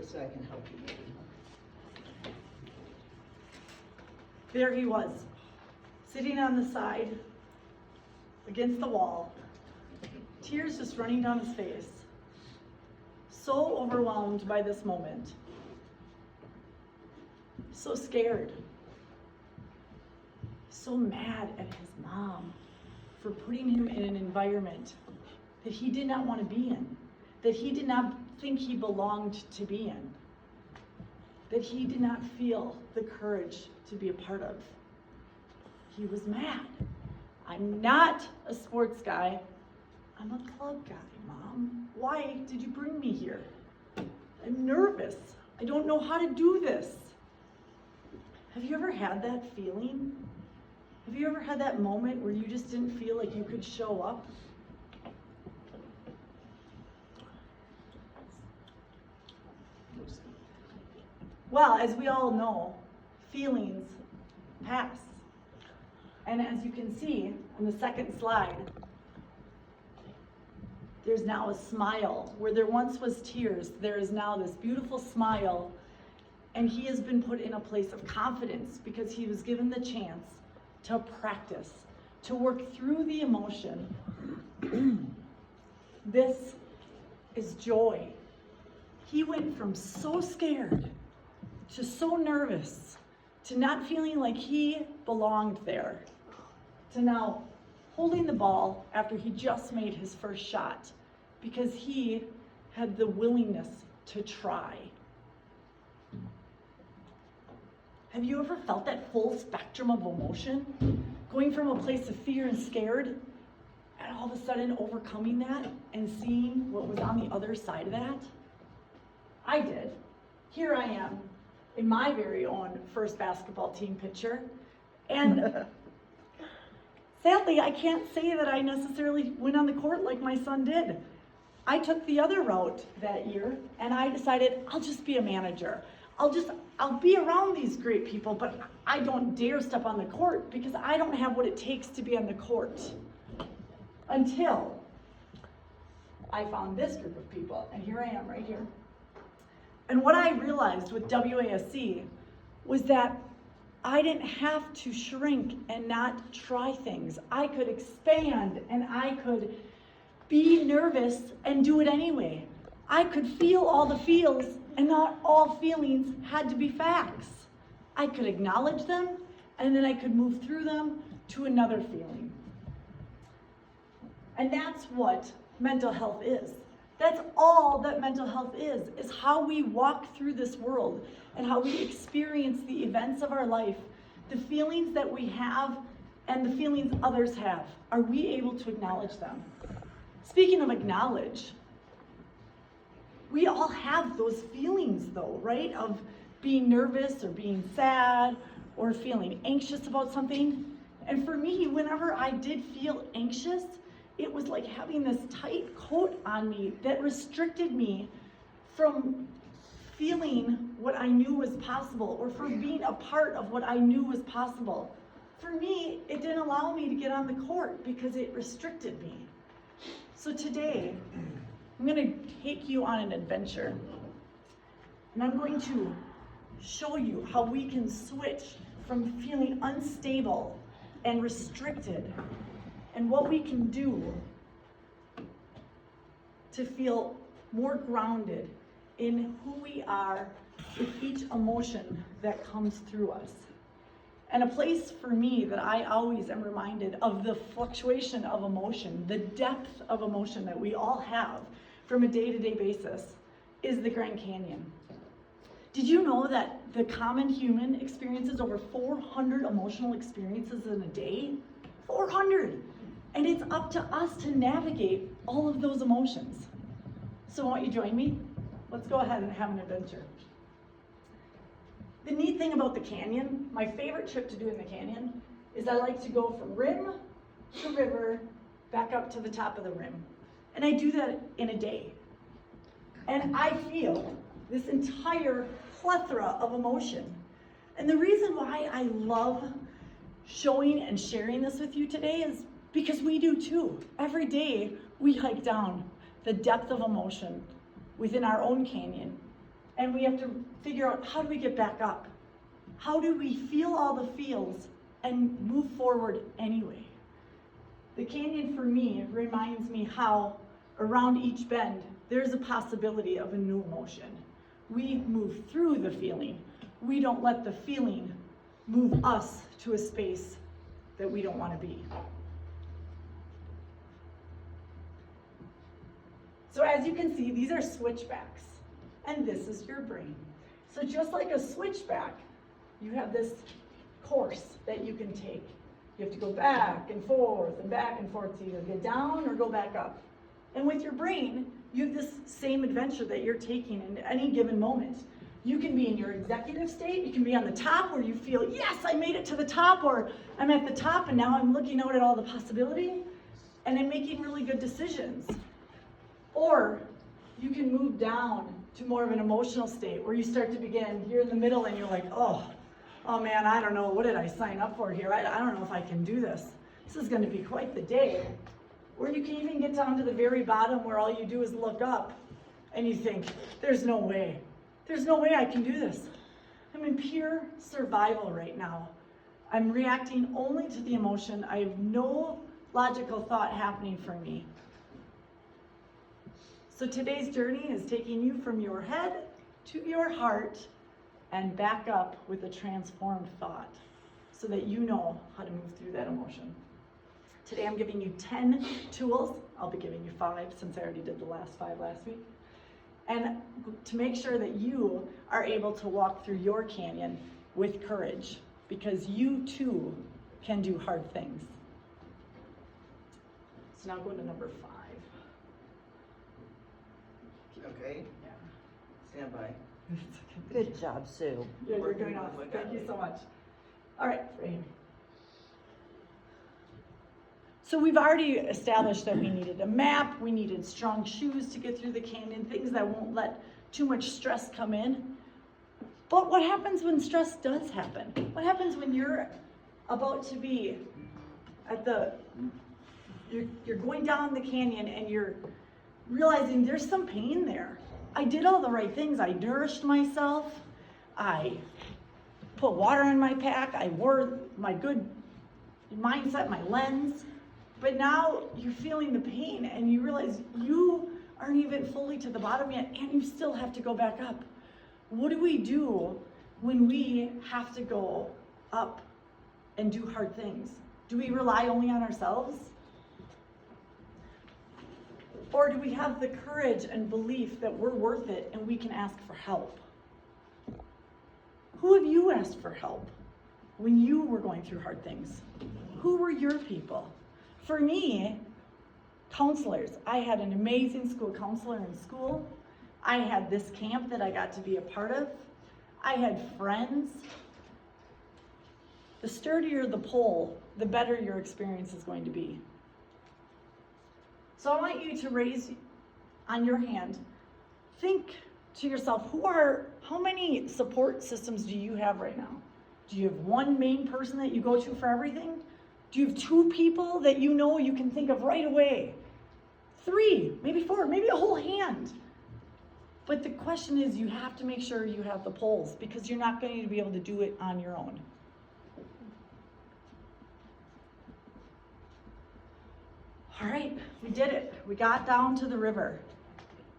so I can help you maybe. There he was, sitting on the side, against the wall, tears just running down his face, so overwhelmed by this moment, so scared, so mad at his mom for putting him in an environment that he did not want to be in, that he did not think he belonged to be in, that he did not feel the courage to be a part of. He was mad. I'm not a sports guy. I'm a club guy, Mom. Why did you bring me here? I'm nervous. I don't know how to do this. Have you ever had that feeling? Have you ever had that moment where you just didn't feel like you could show up? Well, as we all know, feelings pass. And as you can see on the second slide, there's now a smile. Where there once was tears, there is now this beautiful smile. And he has been put in a place of confidence because he was given the chance to practice, to work through the emotion. This is joy. He went from so scared to so nervous to not feeling like he belonged there, to now holding the ball after he just made his first shot because he had the willingness to try. Have you ever felt that full spectrum of emotion? Going from a place of fear and scared, and all of a sudden overcoming that and seeing what was on the other side of that? I did. Here I am in my very own first basketball team picture. And sadly, I can't say that I necessarily went on the court like my son did. I took the other route that year, and I decided I'll just be a manager. I'll be around these great people, but I don't dare step on the court because I don't have what it takes to be on the court. Until I found this group of people, and here I am right here. And what I realized with WASC was that I didn't have to shrink and not try things. I could expand and I could be nervous and do it anyway. I could feel all the feels, and not all feelings had to be facts. I could acknowledge them, and then I could move through them to another feeling. And that's what mental health is. That's all that mental health is how we walk through this world and how we experience the events of our life, the feelings that we have and the feelings others have. Are we able to acknowledge them? Speaking of acknowledge, we all have those feelings though, right? Of being nervous or being sad or feeling anxious about something. And for me, whenever I did feel anxious, it was like having this tight coat on me that restricted me from feeling what I knew was possible or from being a part of what I knew was possible. For me, it didn't allow me to get on the court because it restricted me. So today, I'm going to take you on an adventure, and I'm going to show you how we can switch from feeling unstable and restricted, and what we can do to feel more grounded in who we are with each emotion that comes through us. And a place for me that I always am reminded of the fluctuation of emotion, the depth of emotion that we all have from a day-to-day basis is the Grand Canyon. Did you know that the common human experiences over 400 emotional experiences in a day? 400! And it's up to us to navigate all of those emotions. So won't you join me? Let's go ahead and have an adventure. The neat thing about the canyon, my favorite trip to do in the canyon, is I like to go from rim to river, back up to the top of the rim. And I do that in a day. And I feel this entire plethora of emotion. And the reason why I love showing and sharing this with you today is because we do too. Every day we hike down the depth of emotion within our own canyon. And we have to figure out, how do we get back up? How do we feel all the feels and move forward anyway? The canyon for me reminds me how around each bend, there's a possibility of a new emotion. We move through the feeling. We don't let the feeling move us to a space that we don't want to be. So as you can see, these are switchbacks, and this is your brain. So just like a switchback, you have this course that you can take. You have to go back and forth to either get down or go back up. And with your brain, you have this same adventure that you're taking in any given moment. You can be in your executive state, you can be on the top where you feel, yes, I made it to the top, or I'm at the top and now I'm looking out at all the possibility and I'm making really good decisions. Or you can move down to more of an emotional state where you start to begin, you're in the middle and you're like, oh man, I don't know, what did I sign up for here? I don't know if I can do this. This is gonna be quite the day. Or you can even get down to the very bottom where all you do is look up and you think, there's no way. There's no way I can do this. I'm in pure survival right now. I'm reacting only to the emotion. I have no logical thought happening for me. So today's journey is taking you from your head to your heart and back up with a transformed thought so that you know how to move through that emotion. Today I'm giving you 10 tools. I'll be giving you 5 since I already did the last 5 last week. And to make sure that you are able to walk through your canyon with courage, because you too can do hard things. So now go to number 5. Okay. Yeah. Stand by. Good job, Sue. Yeah, you're doing awesome. Thank you so much. All right, for Amy. So we've already established that we needed a map, we needed strong shoes to get through the canyon, things that won't let too much stress come in. But what happens when stress does happen? What happens when you're about to be at you're going down the canyon and you're realizing there's some pain there. I did all the right things. I nourished myself. I put water in my pack. I wore my good mindset, my lens. But now you're feeling the pain and you realize you aren't even fully to the bottom yet and you still have to go back up. What do we do when we have to go up and do hard things? Do we rely only on ourselves? Or do we have the courage and belief that we're worth it and we can ask for help? Who have you asked for help when you were going through hard things? Who were your people? For me, counselors. I had an amazing school counselor in school. I had this camp that I got to be a part of. I had friends. The sturdier the pole, the better your experience is going to be. So I want you to raise on your hand, think to yourself, how many support systems do you have right now? Do you have one main person that you go to for everything? Do you have 2 people that you know you can think of right away? 3, maybe 4, maybe a whole hand. But the question is, you have to make sure you have the poles because you're not going to be able to do it on your own. All right, we did it. We got down to the river.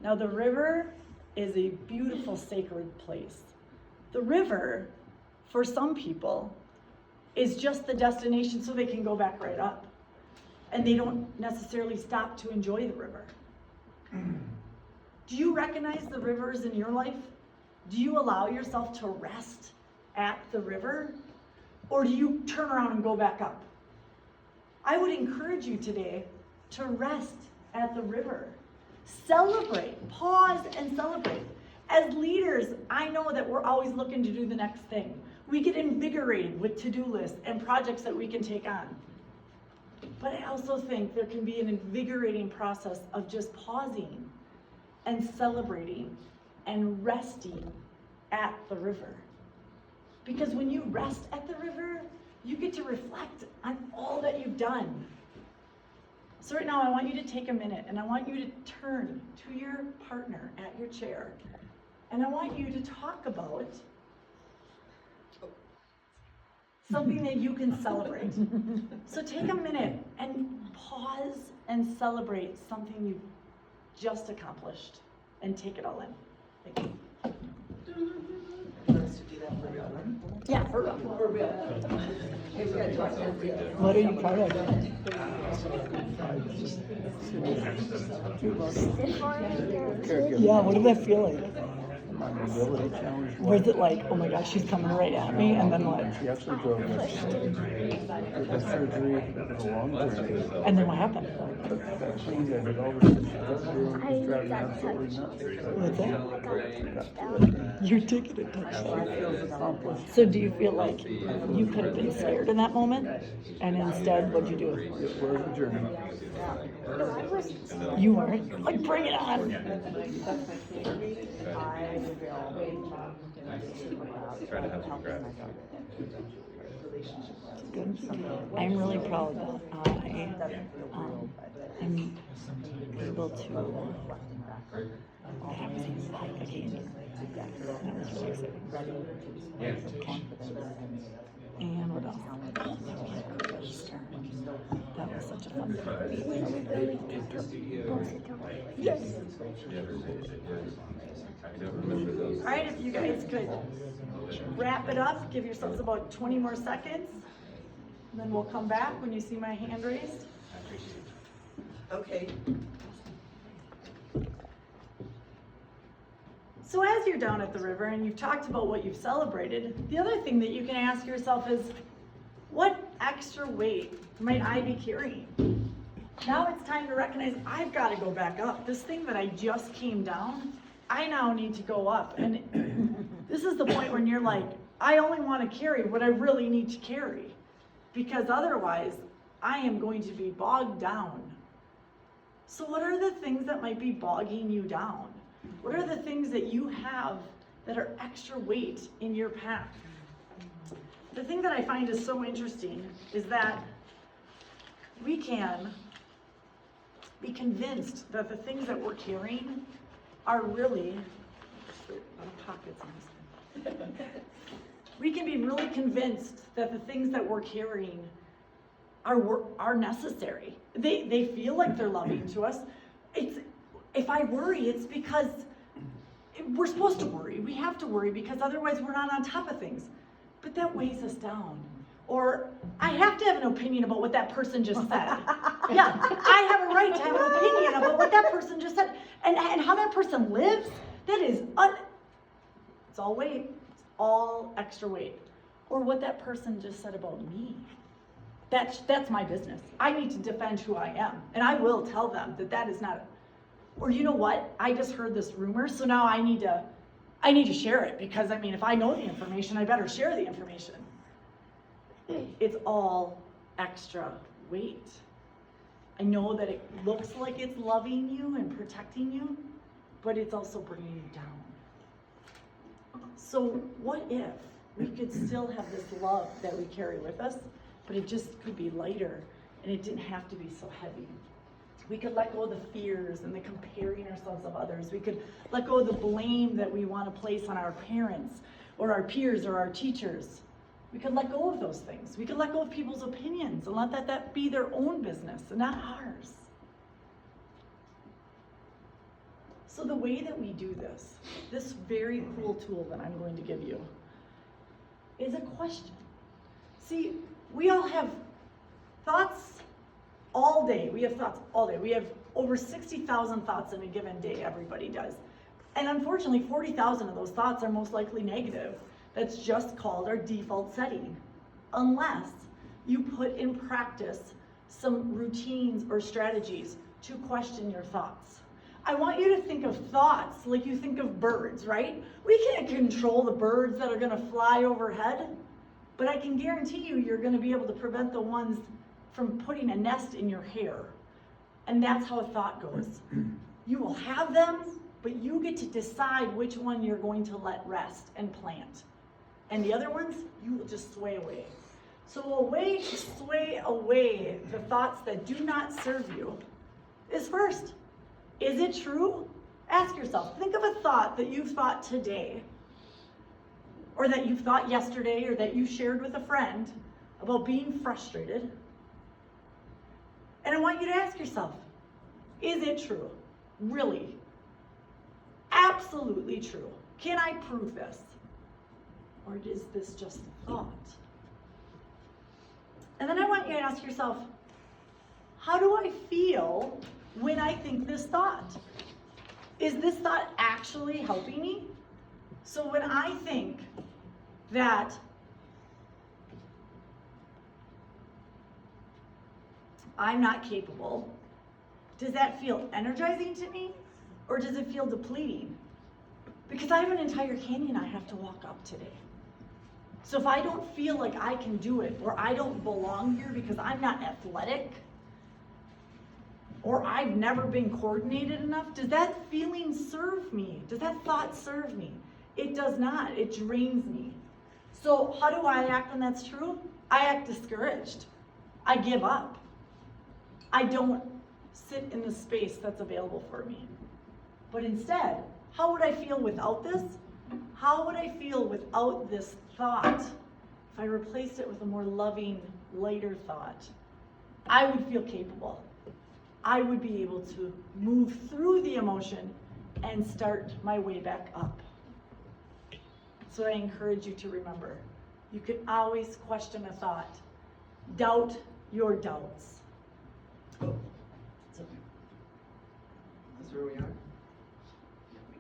Now the river is a beautiful sacred place. The river, for some people, is just the destination so they can go back right up. And they don't necessarily stop to enjoy the river. Do you recognize the rivers in your life? Do you allow yourself to rest at the river? Or do you turn around and go back up? I would encourage you today to rest at the river. Celebrate, pause and celebrate. As leaders, I know that we're always looking to do the next thing. We get invigorated with to-do lists and projects that we can take on. But I also think there can be an invigorating process of just pausing and celebrating and resting at the river. Because when you rest at the river, you get to reflect on all that you've done. So right now I want you to take a minute and I want you to turn to your partner at your chair And I want you to talk about something that you can celebrate. So take a minute and pause and celebrate something you've just accomplished and take it all in. Thank you. You want us to do that for real? Yeah, for real. For real. Hey, we gotta talk to real. What are you proud of? Yeah, what did that feel like? My mobility challenge. Was it like, oh my gosh, she's coming right at me, and then what? She actually drove us. The surgery was a long journey. And then what happened? Vaccines, I did all the shit she doesn't do, and it's driving me absolutely nuts. What's that? Your ticket at touchdown. Feels accomplished. So do you feel like you could have been scared in that moment, and instead, what'd you do? It was a journey. You weren't. Like, bring it on. Good. I'm really proud that I'm able to have things like again. That was really exciting. And what else? That was such a fun thing. Yes. All right, if you guys could wrap it up, give yourselves about 20 more seconds. Then we'll come back when you see my hand raised. Okay. So as you're down at the river and you've talked about what you've celebrated, the other thing that you can ask yourself is, what extra weight might I be carrying? Now it's time to recognize I've got to go back up. This thing that I just came down, I now need to go up. And this is the point when you're like, I only want to carry what I really need to carry, because otherwise I am going to be bogged down. So what are the things that might be bogging you down? What are the things that you have that are extra weight in your pack? The thing that I find is so interesting is that we can be convinced that the things that we're carrying are really pockets on this thing. We can be really convinced that the things that we're carrying are necessary. They feel like they're loving to us. If I worry, it's because we're supposed to worry. We have to worry because otherwise we're not on top of things. But that weighs us down. Or I have to have an opinion about what that person just said. Yeah, I have a right to have an opinion about what that person just said. And how that person lives, that is, it's all weight. It's all extra weight. Or what that person just said about me. That's my business. I need to defend who I am. And I will tell them that is not, or you know what? I just heard this rumor, so now I need to share it, because I mean, if I know the information, I better share the information. It's all extra weight. I know that it looks like it's loving you and protecting you, but it's also bringing you down. So what if we could still have this love that we carry with us, but it just could be lighter and it didn't have to be so heavy? We could let go of the fears and the comparing ourselves of others. We could let go of the blame that we want to place on our parents or our peers or our teachers. We could let go of those things. We could let go of people's opinions and let that be their own business and not ours. So the way that we do this very cool tool that I'm going to give you, is a question. See, we all have thoughts all day. We have thoughts all day. We have over 60,000 thoughts in a given day, everybody does. And unfortunately, 40,000 of those thoughts are most likely negative. That's just called our default setting. Unless you put in practice some routines or strategies to question your thoughts. I want you to think of thoughts like you think of birds, right? We can't control the birds that are gonna fly overhead, but I can guarantee you're gonna be able to prevent the ones from putting a nest in your hair. And that's how a thought goes. You will have them, but you get to decide which one you're going to let rest and plant. And the other ones, you will just sway away. So a way to sway away the thoughts that do not serve you is first, is it true Ask yourself, think of a thought that you've thought today, or that you've thought yesterday, or that you shared with a friend about being frustrated. And I want you to ask yourself, is it true? Really? Absolutely true. Can I prove this? Or is this just a thought? And then I want you to ask yourself, how do I feel when I think this thought? Is this thought actually helping me? So when I think that I'm not capable, does that feel energizing to me? Or does it feel depleting? Because I have an entire canyon I have to walk up today. So if I don't feel like I can do it, or I don't belong here because I'm not athletic, or I've never been coordinated enough, does that feeling serve me? Does that thought serve me? It does not. It drains me. So how do I act when that's true? I act discouraged. I give up. I don't sit in the space that's available for me. But instead, how would I feel without this? How would I feel without this thought if I replaced it with a more loving, lighter thought? I would feel capable. I would be able to move through the emotion and start my way back up. So I encourage you to remember, you can always question a thought. Doubt your doubts. Oh, it's okay. That's where we are.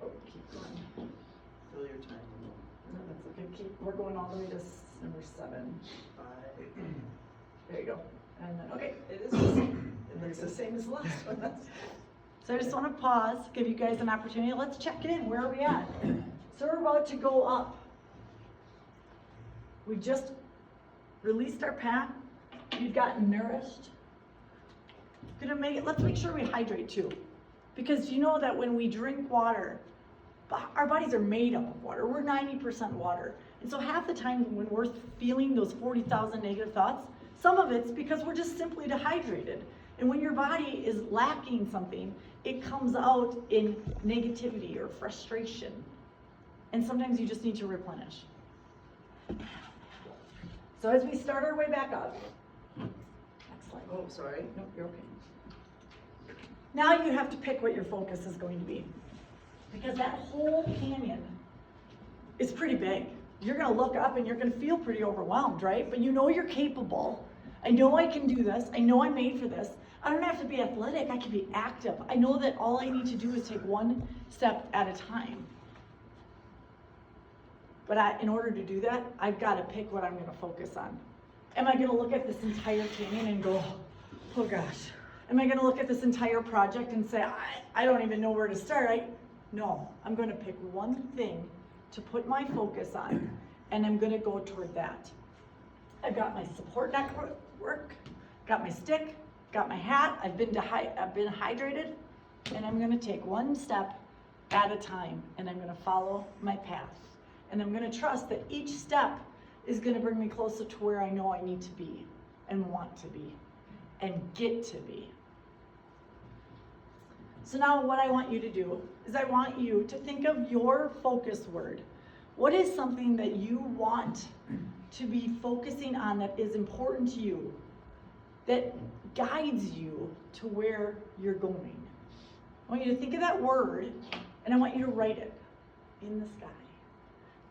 Oh, keep going. Fill your time. No, that's okay. We're going all the way to number 7. 5. There you go. And then, okay. It is the same. It's the same as the last one. So I just want to pause, give you guys an opportunity. Let's check it in. Where are we at? So we're about to go up. We just released our pack. You've gotten nourished. Let's make sure we hydrate too. Because you know that when we drink water, our bodies are made up of water. We're 90% water. And so half the time when we're feeling those 40,000 negative thoughts, some of it's because we're just simply dehydrated. And when your body is lacking something, it comes out in negativity or frustration. And sometimes you just need to replenish. So as we start our way back up, next slide. Oh, sorry. Nope, you're okay. Now you have to pick what your focus is going to be. Because that whole canyon is pretty big. You're gonna look up and you're gonna feel pretty overwhelmed, right? But you know you're capable. I know I can do this. I know I'm made for this. I don't have to be athletic, I can be active. I know that all I need to do is take one step at a time. But in order to do that, I've got to pick what I'm going to focus on. Am I going to look at this entire canyon and go, oh gosh? Am I going to look at this entire project and say, I don't even know where to start? No, I'm going to pick one thing to put my focus on, and I'm going to go toward that. I've got my support network, got my stick, got my hat, I've been hydrated, and I'm going to take one step at a time, and I'm going to follow my path. And I'm going to trust that each step is going to bring me closer to where I know I need to be and want to be and get to be. So now what I want you to do is I want you to think of your focus word. What is something that you want to be focusing on that is important to you, that guides you to where you're going? I want you to think of that word, and I want you to write it in the sky.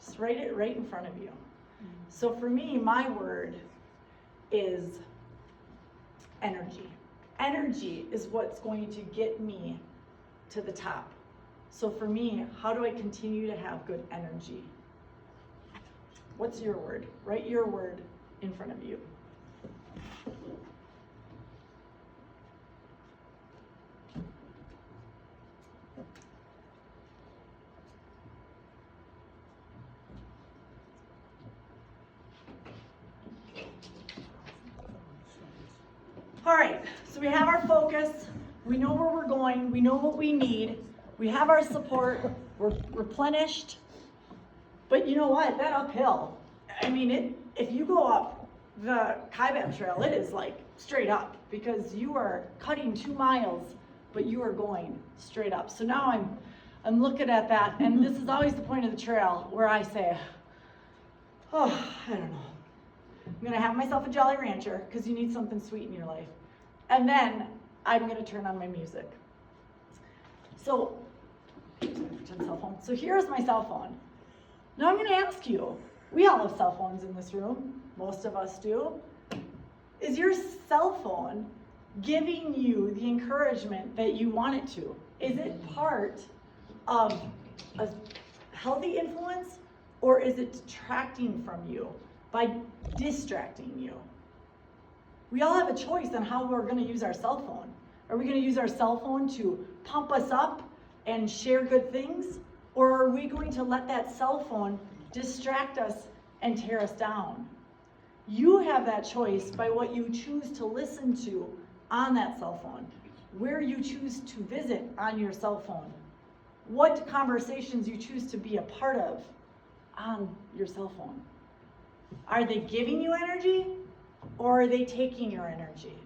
Just write it right in front of you. So for me, my word is energy. Energy is what's going to get me to the top. So for me, how do I continue to have good energy? What's your word? Write your word in front of you. All right, so we have our focus, we know where we're going, we know what we need, we have our support, we're replenished, but you know what, that uphill, I mean, if you go up the Kaibab Trail, it is like straight up, because you are cutting 2 miles, but you are going straight up. So now I'm I'm looking at that, and this is always the point of the trail where I say, oh, I don't know. I'm gonna have myself a Jolly Rancher, because you need something sweet in your life. And then I'm gonna turn on my music. So, pretend cell phone. So here's my cell phone. Now I'm gonna ask you, we all have cell phones in this room, most of us do. Is your cell phone giving you the encouragement that you want it to? Is it part of a healthy influence, or is it detracting from you by distracting you? We all have a choice on how we're going to use our cell phone. Are we going to use our cell phone to pump us up and share good things, or are we going to let that cell phone distract us and tear us down? You have that choice by what you choose to listen to on that cell phone, where you choose to visit on your cell phone, what conversations you choose to be a part of on your cell phone. Are they giving you energy, or are they taking your energy?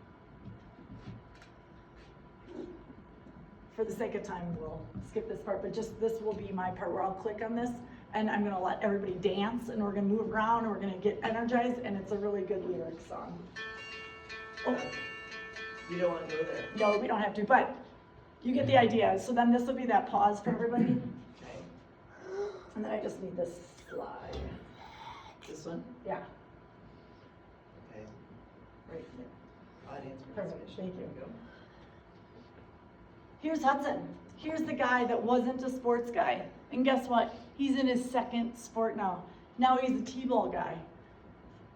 For the sake of time, we'll skip this part, but just this will be my part where I'll click on this, and I'm gonna let everybody dance, and we're gonna move around, and we're gonna get energized, and it's a really good lyric song. Oh, You don't want to go there. no, we don't have to, but you get the idea. So then this will be that pause for everybody. Okay. And then I just need this slide. This one? Yeah, Okay. right there. Audience Perfect, participation. thank you. There we go. Here's Hudson. Here's the guy that wasn't a sports guy. And guess what? He's in his second sport now. Now he's a T-ball guy.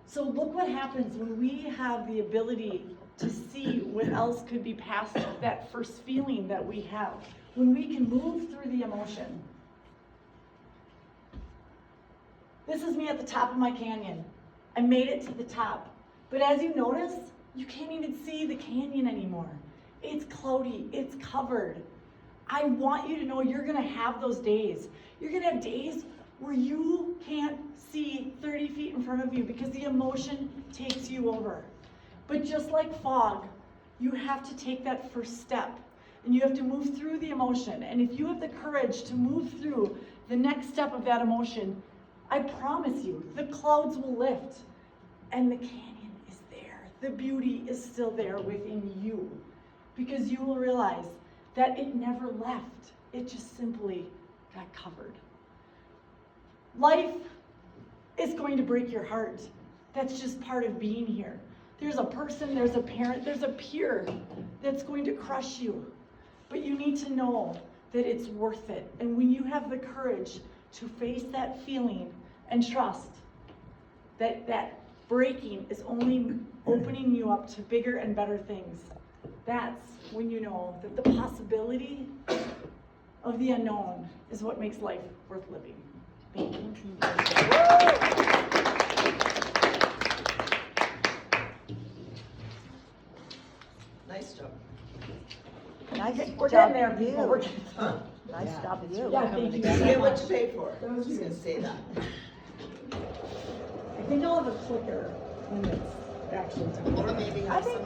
So look what happens when we have the ability to see what else could be past that first feeling that we have. When we can move through the emotion. This is me at the top of my canyon. I made it to the top. But as you notice, you can't even see the canyon anymore. It's cloudy, it's covered. I want you to know you're gonna have those days. You're gonna have days where you can't see 30 feet in front of you because the emotion takes you over. But just like fog, you have to take that first step and you have to move through the emotion. And if you have the courage to move through the next step of that emotion, I promise you, the clouds will lift and the canyon is there. The beauty is still there within you because you will realize that it never left. It just simply got covered. Life is going to break your heart. That's just part of being here. There's a person, there's a parent, there's a peer that's going to crush you. But you need to know that it's worth it. And when you have the courage to face that feeling and trust that that breaking is only opening you up to bigger and better things, that's when you know that the possibility of the unknown is what makes life worth living. Thank you. Nice job. Nice We're job, getting there, people. We're you. getting Huh? Nice job, you. Yeah, thank you. You get what you pay for. I'm just gonna say that. I think I'll have a clicker when it's actually time. Or maybe I have think somebody